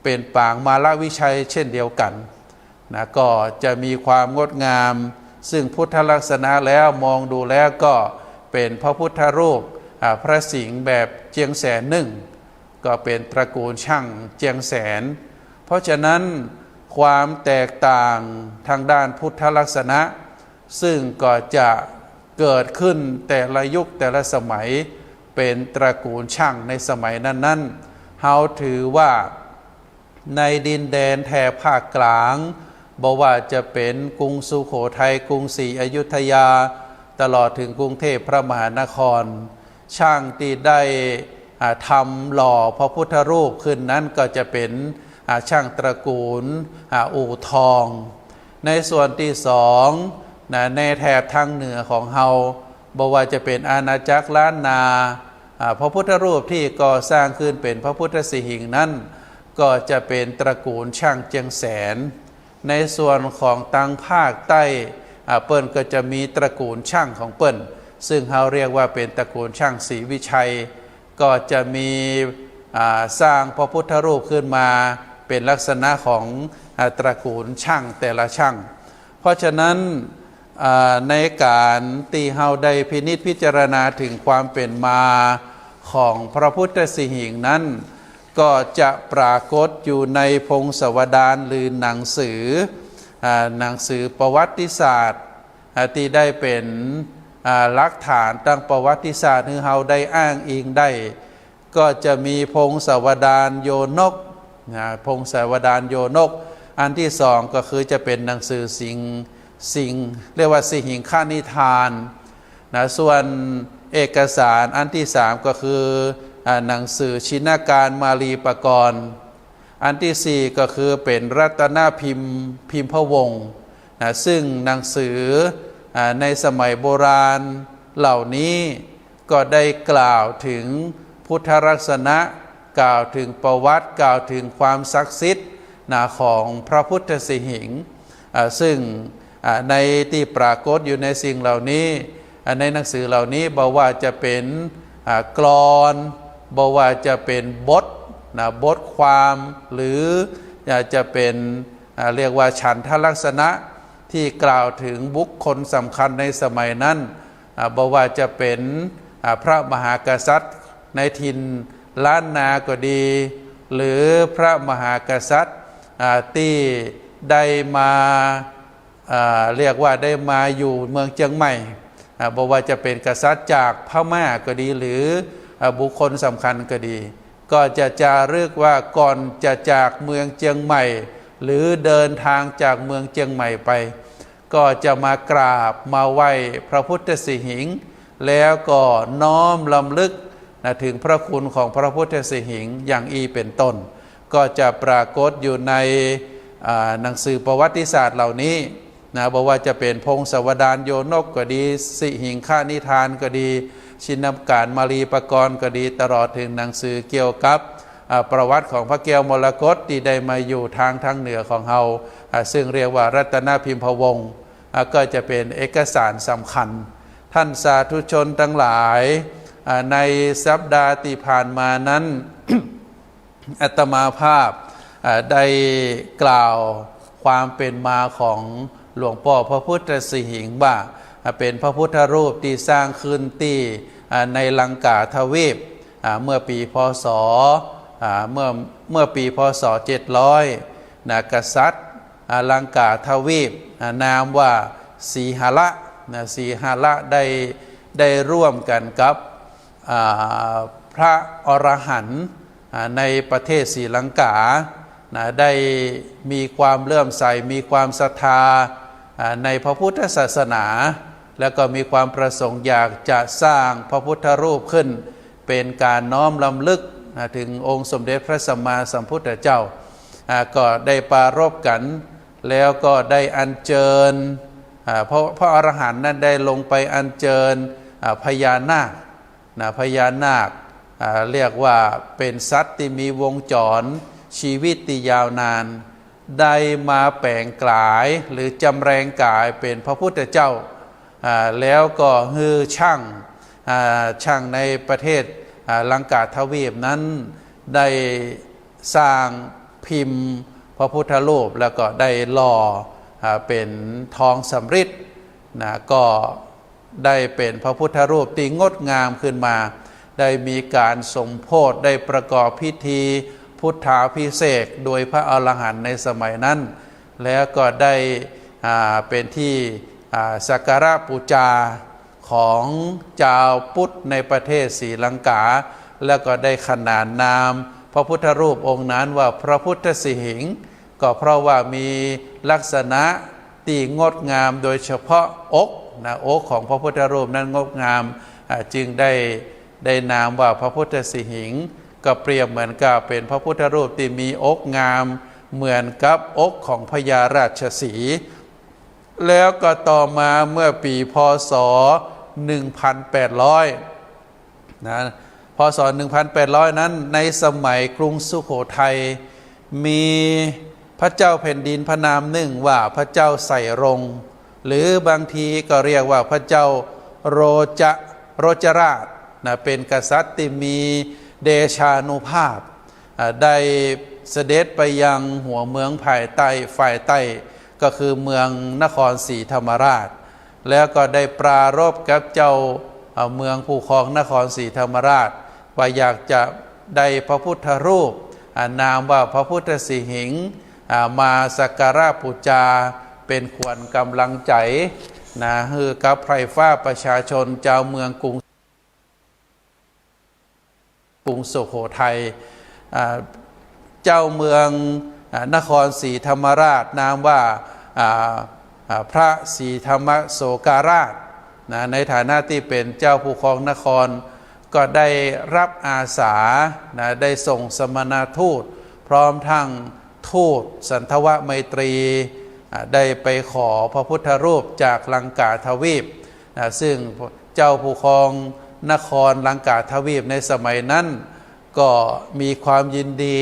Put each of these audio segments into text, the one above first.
เป็นปางมาลวิชัยเช่นเดียวกันนะก็จะมีความงดงามซึ่งพุทธลักษณะแล้วมองดูแล้วก็เป็นพระพุทธรูปพระสิงห์แบบเจียงแสนหนึ่งก็เป็นตระกูลช่างเจียงแสนเพราะฉะนั้นความแตกต่างทางด้านพุทธลักษณะซึ่งก็จะเกิดขึ้นแต่ละยุคแต่ละสมัยเป็นตระกูลช่างในสมัยนั้นๆเฮาถือว่าในดินแดนแถบภาคกลางบอกว่าจะเป็นกรุงสุโขทัยกรุงศรีอยุธยาตลอดถึงกรุงเทพพระมหานครช่างที่ได้ทำหล่อพระพุทธรูปขึ้นนั้นก็จะเป็นช่างตระกูลอู่ทองในส่วนที่สองในแถบทางเหนือของเฮาบอกว่าจะเป็นอาณาจักรล้านนาพระพุทธรูปที่ก่อสร้างขึ้นเป็นพระพุทธสิหิงค์นั้นก็จะเป็นตระกูลช่างเจียงแสนในส่วนของทางภาคใต้เปิ้นก็จะมีตระกูลช่างของเปิ้นซึ่งเราเรียกว่าเป็นตระกูลช่างศรีวิชัยก็จะมีสร้างพระพุทธรูปขึ้นมาเป็นลักษณะของตระกูลช่างแต่ละช่างเพราะฉะนั้นในการตีเฮาได้พินิจพิจารณาถึงความเป็นมาของพระพุทธสิหิงค์นั้นก็จะปรากฏอยู่ในพงศาวดารหรือหนังสือประวัติศาสตร์ที่ได้เป็นหลักฐานทางประวัติศาสตร์ที่เฮาได้อ้างอิงได้ก็จะมีพงศาวดารโยนกพงศาวดารโยนกอันที่สองก็คือจะเป็นหนังสือสิงเรียกว่าสิหิงคนิทานส่วนเอกสารอันที่สามก็คือหนังสือชินการมาลีปกรณ์อันที่สี่ก็คือเป็นรัตนพิมพ์พระวงศ์ซึ่งหนังสือในสมัยโบราณเหล่านี้ก็ได้กล่าวถึงพุทธลักษณะกล่าวถึงประวัติกล่าวถึงความศักดิ์สิทธิ์ของพระพุทธสิหิงค์ซึ่งในที่ปรากฏอยู่ในสิ่งเหล่านี้ในหนังสือเหล่านี้บอกว่าจะเป็นกลอนบอกว่าจะเป็นบทความหรือจะเป็นเรียกว่าฉันทลักษณะที่กล่าวถึงบุคคลสำคัญในสมัยนั้นบอกว่าจะเป็นพระมหากษัตริย์ในถิ่นล้านนาก็ดีหรือพระมหากษัตริย์ที่ได้มาเรียกว่าได้มาอยู่เมืองเชียงใหม่บอกว่าจะเป็นกษัตริย์จากพม่าก็ดีหรือบุคคลสำคัญก็ดีก็จะจารึกว่าก่อนจะจากเมืองเชียงใหม่หรือเดินทางจากเมืองเชียงใหม่ไปก็จะมากราบมาไหว้พระพุทธสิหิงค์แล้วก็น้อมรำลึกถึงพระคุณของพระพุทธสิหิงค์อย่างเป็นต้นก็จะปรากฏอยู่ในหนังสือประวัติศาสตร์เหล่านี้บอกว่าจะเป็นพงศาวดารโยนกก็ดีสิหิงคนิทานก็ดีชินการมาลีปกรณ์ก็ดีตลอดถึงหนังสือเกี่ยวกับประวัติของพระแก้วมรกตที่ได้มาอยู่ทางเหนือของเฮาซึ่งเรียกว่ารัตนพิมพวงศ์ก็จะเป็นเอกสารสำคัญท่านสาธุชนทั้งหลายในสัปดาห์ที่ผ่านมานั้น อาตมาภาพได้กล่าวความเป็นมาของหลวงพ่อพระพุทธสิหิงค์ว่าเป็นพระพุทธรูปที่สร้างขึ้นที่ในลังกาทวีปเมื่อปีพศเมื่อปีพศ700กษัตริย์ลังกาทวีปนามว่าสีหละสีหละได้ร่วมกันกับพระอรหันต์ในประเทศศรีลังกาได้มีความเลื่อมใสมีความศรัทธาในพระพุทธศาสนาแล้วก็มีความประสงค์อยากจะสร้างพระพุทธรูปขึ้นเป็นการน้อมรำลึกถึงองค์สมเด็จพระสัมมาสัมพุทธเจ้าก็ได้ปรารภกันแล้วก็ได้อัญเชิญพระอรหันต์นั้นได้ลงไปอัญเชิญพญานาคพญานาคเรียกว่าเป็นสัตว์ที่มีวงจรชีวิตที่ยาวนานได้มาแปลงกายหรือจำแรงกายเป็นพระพุทธเจ้าแล้วก็ฮือช่างในประเทศลังกาทวีปนั้นได้สร้าง พิมพ์พระพุทธรูปแล้วก็ได้หล่อเป็นทองสำริดนะก็ได้เป็นพระพุทธรูปที่งดงามขึ้นมาได้มีการสมโภชได้ประกอบพิธีพุทธาภิเษกโดยพระอรหันต์ในสมัยนั้นแล้วก็ได้เป็นที่สักการะบูชาของชาวพุทธในประเทศศรีลังกาแล้วก็ได้ขนานนามพระพุทธรูปองค์นั้นว่าพระพุทธสิหิงค์ก็เพราะว่ามีลักษณะที่งดงามโดยเฉพาะอกอกของพระพุทธรูปนั้นงดงามจึงได้นามว่าพระพุทธสิหิงค์ก็เปรียบเหมือนกับเป็นพระพุทธรูปที่มีอกงามเหมือนกับอกของพญาราชสีห์แล้วก็ต่อมาเมื่อปีพ.ศ. 1800นะพ.ศ. 1800นั้นในสมัยกรุงสุโขทัยมีพระเจ้าแผ่นดินพระนามหนึ่งว่าพระเจ้าไสรงค์หรือบางทีก็เรียกว่าพระเจ้าโรจราชนะเป็นกษัตริย์ที่มีเดชานุภาพได้เสด็จไปยังหัวเมืองฝ่ายใต้ก็คือเมืองนครศรีธรรมราชแล้วก็ได้ปรารภกับเจ้าเมืองผู้ครองนครศรีธรรมราชว่าอยากจะได้พระพุทธรูปนามว่าพระพุทธสิหิงค์มาสักการะบูชาเป็นขวัญกำลังใจนะคือกับไพร่ฟ้าประชาชนเจ้าเมืองกรุงสุโขทัยเจ้าเมืองนครศรีธรรมราชนามว่าพระศรีธรรมโสการาชนะในฐานะที่เป็นเจ้าผู้ครองนครก็ได้รับอาสานะได้ส่งสมณทูตพร้อมทั้งทูตสันทวไมตรีได้ไปขอพระพุทธรูปจากลังกาทวีปนะซึ่งเจ้าผู้ครองนครลังกาทวีปในสมัยนั้นก็มีความยินดี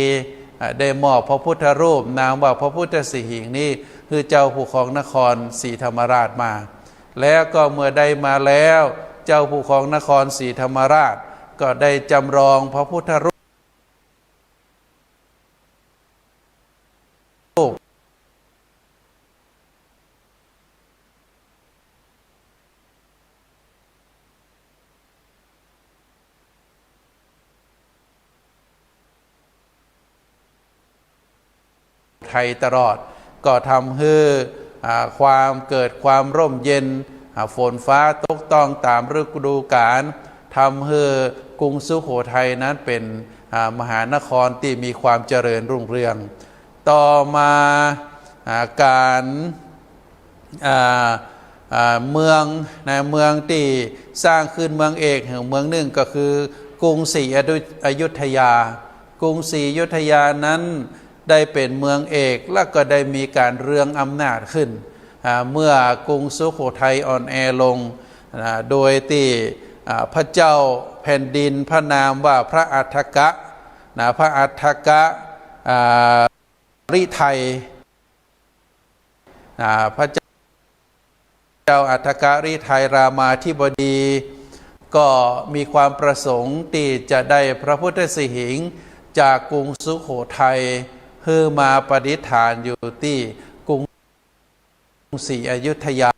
ได้มอบพระพุทธรูปนามว่าพระพุทธสิหิงค์นี้คือเจ้าผู้ครองนครศรีธรรมราชมาแล้วก็เมื่อได้มาแล้วเจ้าผู้ครองนครศรีธรรมราชก็ได้จำลองพระพุทธรูปไทยตลอดก็ทำให้เกิดความร่มเย็นฝนฟ้าตกต้องตามฤดูกาลทำให้กรุงสุโขทัยนั้นเป็นมหานครที่มีความเจริญรุ่งเรืองต่อมาการเมืองที่สร้างขึ้นเมืองเอกแห่งเมืองหนึ่งก็คือกรุงศรีอยุธยากรุงศรีอยุธยานั้นได้เป็นเมืองเอกและก็ได้มีการเรืองอำนาจขึ้นเมื่อกรุงสุโขทัยอ่อนแอลงโดยที่พระเจ้าแผ่นดินพระนามว่าพระอัฏฐกะพระอัฏฐกะริไทยพระเจ้าอัฏฐกะริไทยรามาธิบดีก็มีความประสงค์ที่จะได้พระพุทธสิหิงค์จากกรุงสุโขทัยเพื่อมาประดิษฐานอยู่ที่กรุงศรีอยุธยา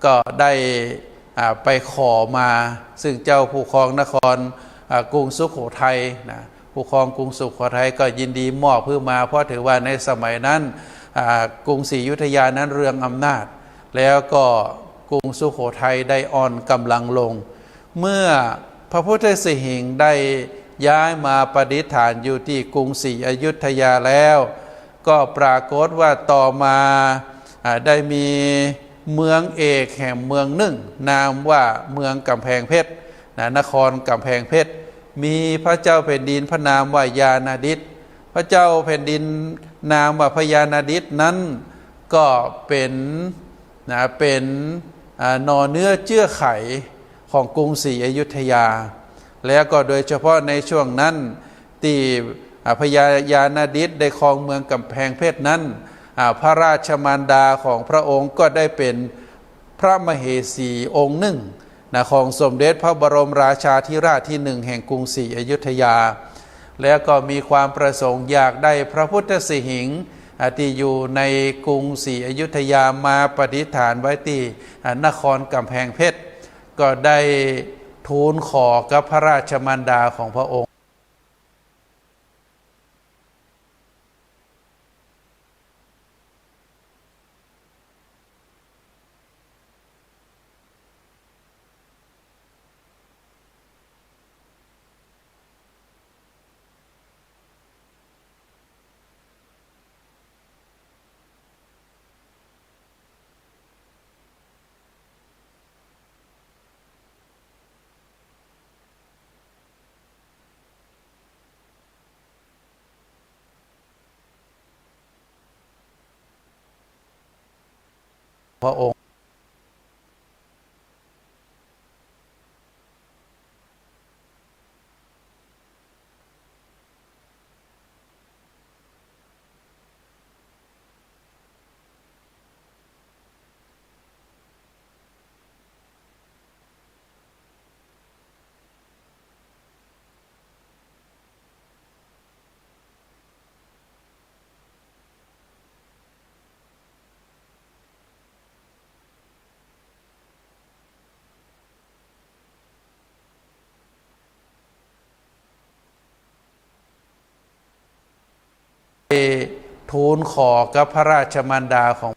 ก็ได้ไปขอมาซึ่งเจ้าผู้ครองนครกรุงสุโขทัยนะผู้ครองกรุงสุโขทัยก็ยินดีมอบเพื่อมาเพราะถือว่าในสมัยนั้นกรุงศรีอยุธยานั้นเรืองอำนาจแล้วก็กรุงสุโขทัยได้อ่อนกำลังลงเมื่อพระพุทธสิหิงค์ได้ย้ายมาประดิษฐานอยู่ที่กรุงศรีอยุธยาแล้วก็ปรากฏว่าต่อมาได้มีเมืองเอกแห่งเมืองหนึ่งนามว่าเมืองกำแพงเพชรนครกำแพงเพชรมีพระเจ้าแผ่นดินพระนามว่ายานาดิษฐ์พระเจ้าแผ่นดินนามว่าพญานาดิษฐ์นั้นก็เป็นนอเนื้อเจื้อไขของกรุงศรีอยุธยาแล้วก็โดยเฉพาะในช่วงนั้นที่พญายานาดิษฐ์ได้ครองเมืองกำแพงเพชรนั้นพระราชมารดาของพระองค์ก็ได้เป็นพระมเหสีองค์หนึ่งของสมเด็จพระบรมราชาธิราชที่หนึ่งแห่งกรุงศรีอยุธยา แล้วก็มีความประสงค์อยากได้พระพุทธสิหิงค์ที่อยู่ในกรุงศรีอยุธยามาประดิษฐานไว้ที่นครกำแพงเพชรก็ได้ทูลขอกับพระราชมารดาของพระองค์พระองค์ทูลขอกับพระราชมารดาของ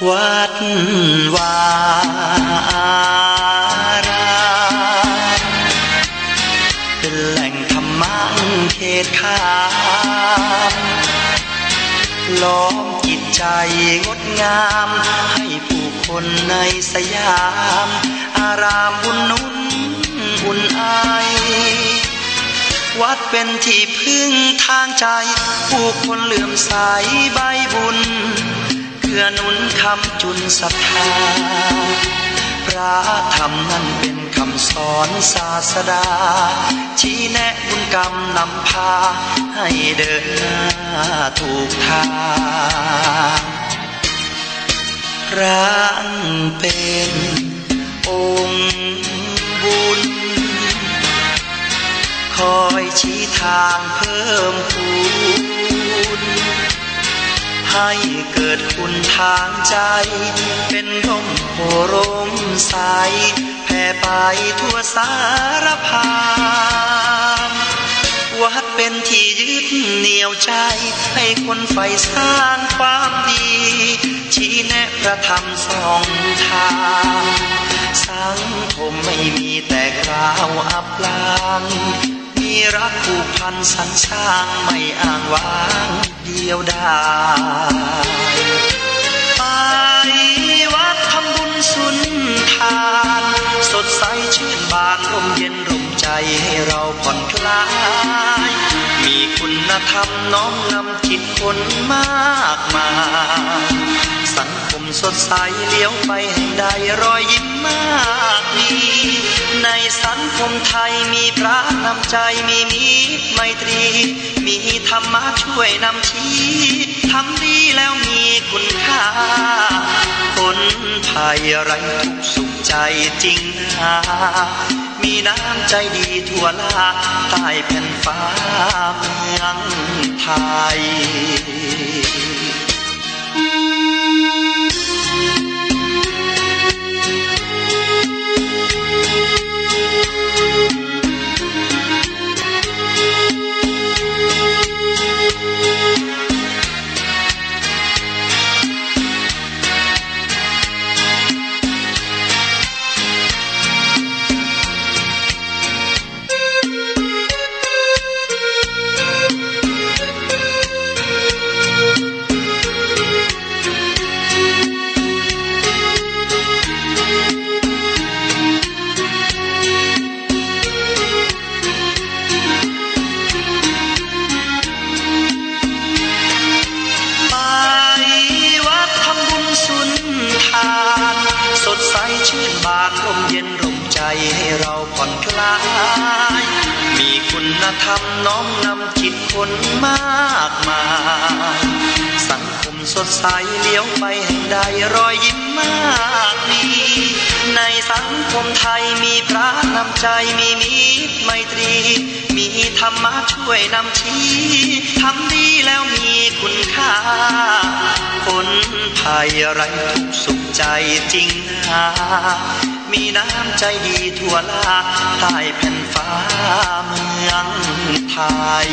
วัดวาอารามเป็นแหล่งธรรมะเขตขามล้อมจิตใจงดงามให้ผู้คนในสยามอารามบุญนุ่นอุ่นไอวัดเป็นที่พึ่งทางใจผู้คนเลื่อมใสใบบุญเพื่อหนุนคำจุนศรัทธา พระธรรมนั้นเป็นคำสอนศาสดาชี้แนะบุญกรรมนำพาให้เดินหน้าถูกทางพระเป็นองค์บุญคอยชี้ทางเพิ่มพูนให้เกิดคุณทางใจเป็นร่มโพร่มใสแผ่ไปทั่วสารพานวัดเป็นที่ยึดเหนี่ยวใจให้คนใฝ่สร้างความดีชี้แนะพระธรรมสองทางสังคมไม่มีแต่กล่าวอับลางมีรักผูกพันสรรสร้างไม่อ้างว้างเดียวดายไปวัดทำบุญสุนทานสดใสชื่นบานร่มเย็นร่มใจให้เราผ่อนคลายมีคุณธรรมน้อมนำจิตคนมากมายสังคมสดใสเลี้ยวไปแห่งใดรอยยิ้มมากมีในสังคมไทยมีพระนำใจมีมิตรไมตรีมีธรรมะช่วยนำชี้ทำดีแล้วมีคุณค่าคนไทยไร้ทุกข์สุขใจจริงนะมีน้ำใจดีทั่วลาใต้แผ่นฟ้าเมืองไทยชื่นบานร่มเย็นร่มใจให้เราผ่อนคลายมีคุณธรรมน้อมนำจิตคนมากมายสังคมสดใสเลี้ยวไปแห่งใดรอยยิ้มมากมีในสังคมไทยมีพระนำใจมีมิตรไมตรีมีธรรมะช่วยนำชี้ทำดีแล้วมีคุณค่าคนไทยไร้ทุกข์สุขใจจริงนะมีน้ำใจดีทั่วลาใต้แผ่นฟ้าเมืองไทย